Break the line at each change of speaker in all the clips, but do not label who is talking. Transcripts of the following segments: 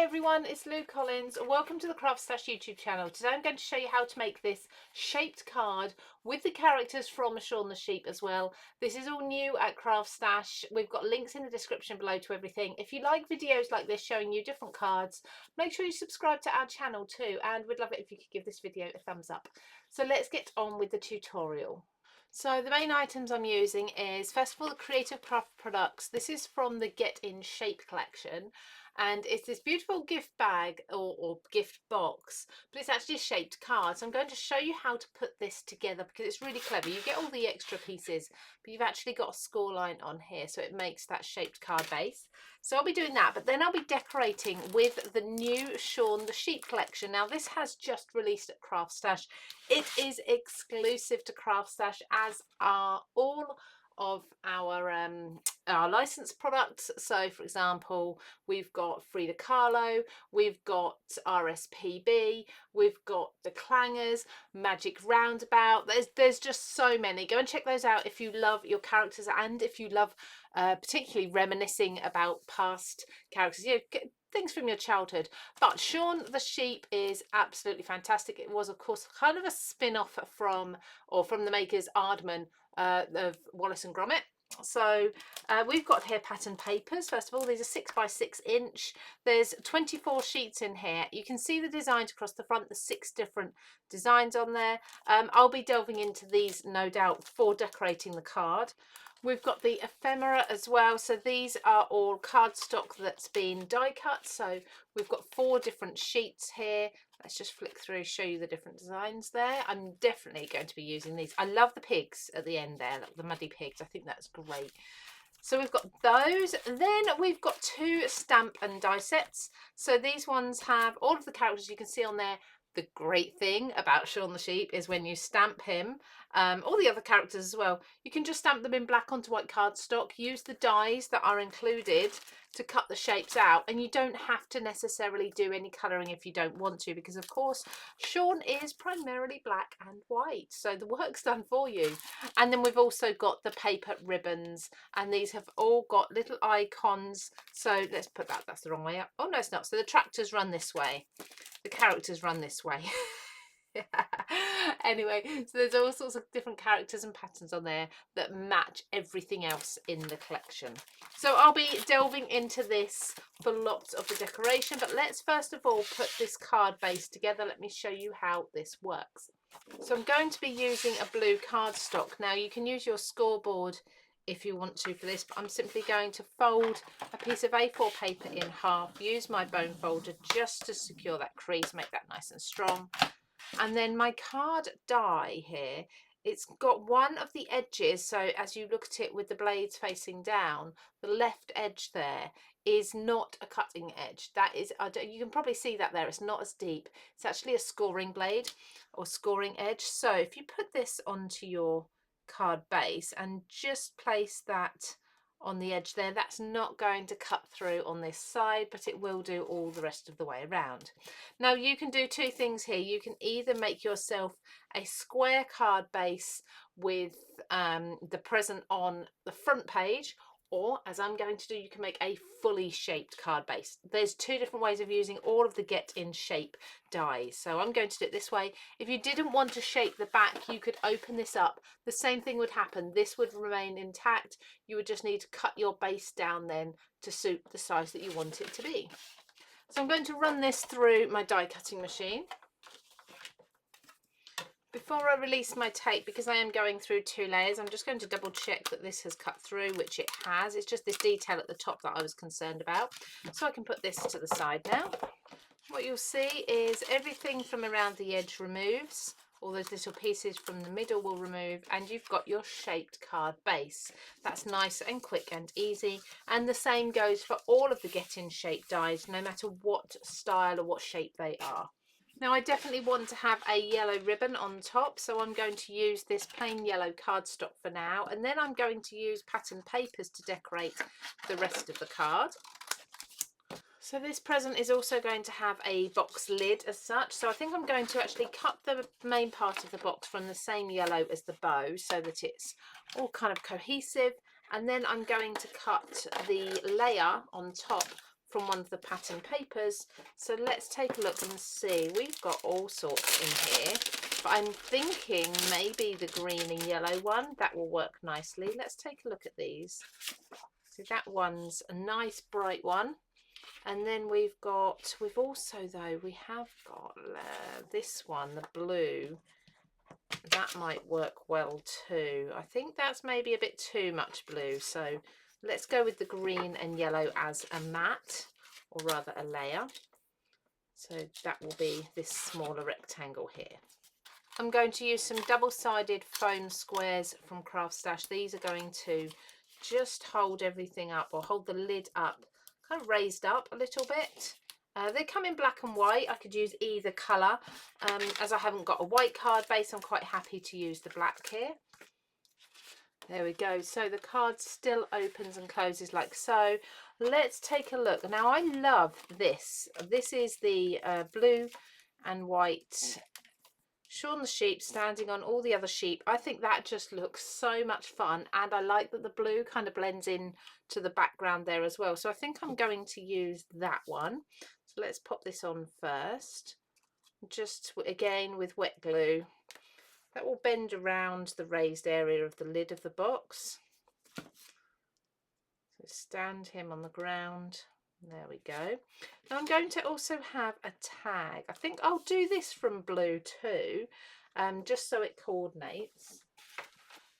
Hi everyone, it's Lou Collins. Welcome to the CraftStash YouTube channel. Today I'm going to show you how to make this shaped card with the characters from Shaun the Sheep as well. This is all new at CraftStash. We've got links in the description below to everything. If you like videos like this showing you different cards, make sure you subscribe to our channel too, and we'd love it if you could give this video a thumbs up. So let's get on with the tutorial. So the main items I'm using is, first of all, the Creative Craft products. This is from the Get in Shape collection, and it's this beautiful gift bag or gift box, but it's actually a shaped card. So I'm going to show you how to put this together because it's really clever. You get all the extra pieces, but you've actually got a score line on here, so it makes that shaped card base. So I'll be doing that, but then I'll be decorating with the new Shaun the Sheep collection. Now this has just released at CraftStash. It is exclusive to CraftStash, as are all of our licensed products. So for example, we've got Frida Kahlo, we've got RSPB, we've got the Clangers, Magic Roundabout. There's just so many. Go and check those out if you love your characters, and if you love particularly reminiscing about past characters, you know, things from your childhood. But Shaun the Sheep is absolutely fantastic. It was, of course, kind of a spin-off from the makers Aardman of Wallace and Gromit. So we've got here pattern papers. First of all, these are 6 by 6 inch. There's 24 sheets in here. You can see the designs across the front. There's 6 different designs on there. I'll be delving into these, no doubt, for decorating the card. We've got the ephemera as well. So these are all cardstock that's been die cut. So we've got 4 different sheets here. Let's just flick through, show you the different designs there. I'm definitely going to be using these. I love the pigs at the end there, the muddy pigs. I think that's great. So we've got those. Then we've got 2 stamp and die sets. So these ones have all of the characters you can see on there. The great thing about Shaun the Sheep is when you stamp him, all the other characters as well, you can just stamp them in black onto white cardstock, use the dies that are included to cut the shapes out, and you don't have to necessarily do any colouring if you don't want to, because of course Shaun is primarily black and white, so the work's done for you. And then we've also got the paper ribbons, and these have all got little icons. So let's put that, that's the wrong way up. Oh no, it's not. So the tractors run this way, the characters run this way. Anyway, so there's all sorts of different characters and patterns on there that match everything else in the collection. So I'll be delving into this for lots of the decoration, but let's first of all put this card base together. Let me show you how this works. So I'm going to be using a blue cardstock. Now you can use your scoreboard if you want to for this, but I'm simply going to fold a piece of A4 paper in half, use my bone folder just to secure that crease, make that nice and strong. And then my card die here, it's got one of the edges, so as you look at it with the blades facing down, the left edge there is not a cutting edge. That is, you can probably see that there, it's not as deep. It's actually a scoring blade or scoring edge. So if you put this onto your card base and just place that on the edge there, that's not going to cut through on this side, but it will do all the rest of the way around. Now you can do 2 things here. You can either make yourself a square card base with the present on the front page, or as I'm going to do, you can make a fully shaped card base. There's 2 different ways of using all of the Get in Shape dies. So I'm going to do it this way. If you didn't want to shape the back, you could open this up. The same thing would happen. This would remain intact. You would just need to cut your base down then to suit the size that you want it to be. So I'm going to run this through my die cutting machine. Before I release my tape, because I am going through 2 layers, I'm just going to double check that this has cut through, which it has. It's just this detail at the top that I was concerned about. So I can put this to the side now. What you'll see is everything from around the edge removes. All those little pieces from the middle will remove, and you've got your shaped card base. That's nice and quick and easy. And the same goes for all of the Get in Shape dies, no matter what style or what shape they are. Now I definitely want to have a yellow ribbon on top, so I'm going to use this plain yellow cardstock for now, and then I'm going to use pattern papers to decorate the rest of the card. So this present is also going to have a box lid as such, so I think I'm going to actually cut the main part of the box from the same yellow as the bow so that it's all kind of cohesive, and then I'm going to cut the layer on top from one of the pattern papers. So let's take a look and see. We've got all sorts in here, but I'm thinking maybe the green and yellow one, that will work nicely. Let's take a look at these. So that one's a nice bright one. And then we've also though, we have got this one, the blue. That might work well too. I think that's maybe a bit too much blue. So let's go with the green and yellow as a mat, or rather a layer. So that will be this smaller rectangle here. I'm going to use some double-sided foam squares from CraftStash. These are going to just hold everything up, or hold the lid up, kind of raised up a little bit. They come in black and white. I could use either colour. As I haven't got a white card base, I'm quite happy to use the black here. There we go. So the card still opens and closes like so. Let's take a look. Now I love this. This is the blue and white Shaun the Sheep standing on all the other sheep. I think that just looks so much fun, and I like that the blue kind of blends in to the background there as well. So I think I'm going to use that one. So let's pop this on first, just again with wet glue. That will bend around the raised area of the lid of the box. So stand him on the ground. There we go. Now I'm going to also have a tag. I think I'll do this from blue too, just so it coordinates.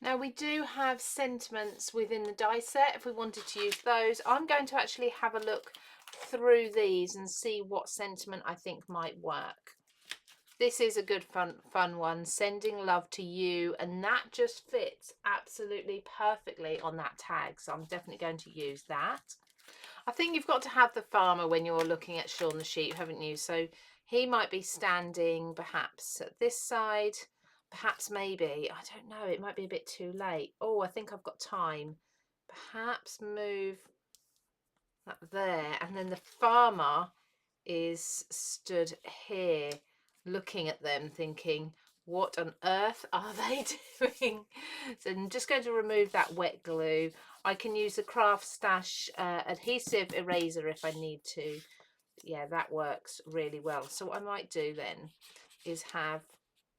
Now we do have sentiments within the die set if we wanted to use those. I'm going to actually have a look through these and see what sentiment I think might work. This is a good fun one, sending love to you, and that just fits absolutely perfectly on that tag, so I'm definitely going to use that. I think you've got to have the farmer when you're looking at Shaun the Sheep, haven't you? So he might be standing perhaps at this side, perhaps maybe, I don't know, it might be a bit too late. Oh, I think I've got time. Perhaps move that there, and then the farmer is stood here looking at them thinking, what on earth are they doing? So I'm just going to remove that wet glue. I can use the CraftStash adhesive eraser if I need to. Yeah, that works really well. So what I might do then is have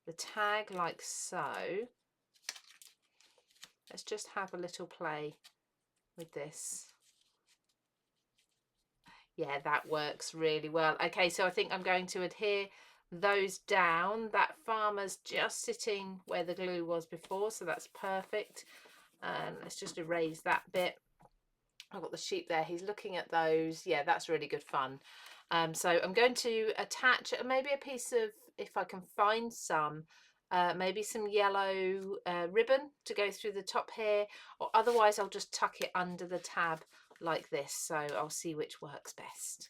the tag like so. Let's just have a little play with this. Yeah, that works really well. Okay, so I think I'm going to adhere those down. That farmer's just sitting where the glue was before, so that's perfect. And let's just erase that bit. I've got the sheep there, he's looking at those. Yeah, that's really good fun. So I'm going to attach maybe a piece of, if I can find some, maybe some yellow ribbon to go through the top here, or otherwise I'll just tuck it under the tab like this. So I'll see which works best.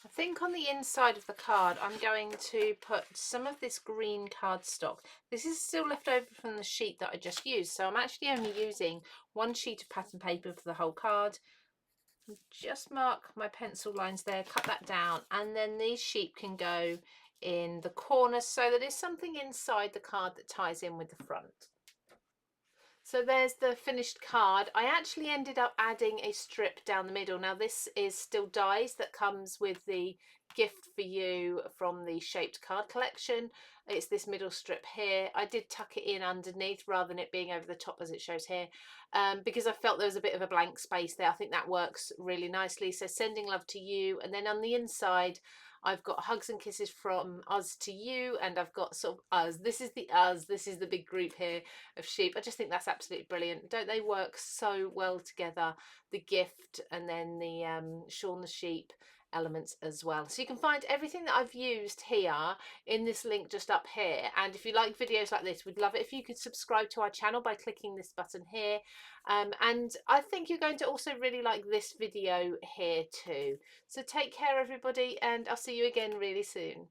I think on the inside of the card I'm going to put some of this green cardstock. This is still left over from the sheet that I just used, so I'm actually only using one sheet of pattern paper for the whole card. Just mark my pencil lines there, cut that down, and then these sheep can go in the corners so that there's something inside the card that ties in with the front. So there's the finished card. I actually ended up adding a strip down the middle. Now this is still dies that comes with the gift for you from the shaped card collection. It's this middle strip here. I did tuck it in underneath rather than it being over the top as it shows here, because I felt there was a bit of a blank space there. I think that works really nicely. So sending love to you, and then on the inside I've got hugs and kisses from us to you, and I've got sort of us. This is the us. This is the big group here of sheep. I just think that's absolutely brilliant. Don't they work so well together? The gift and then the Shaun the Sheep elements as well. So you can find everything that I've used here in this link just up here. And if you like videos like this, we'd love it if you could subscribe to our channel by clicking this button here. And I think you're going to also really like this video here too. So take care everybody, and I'll see you again really soon.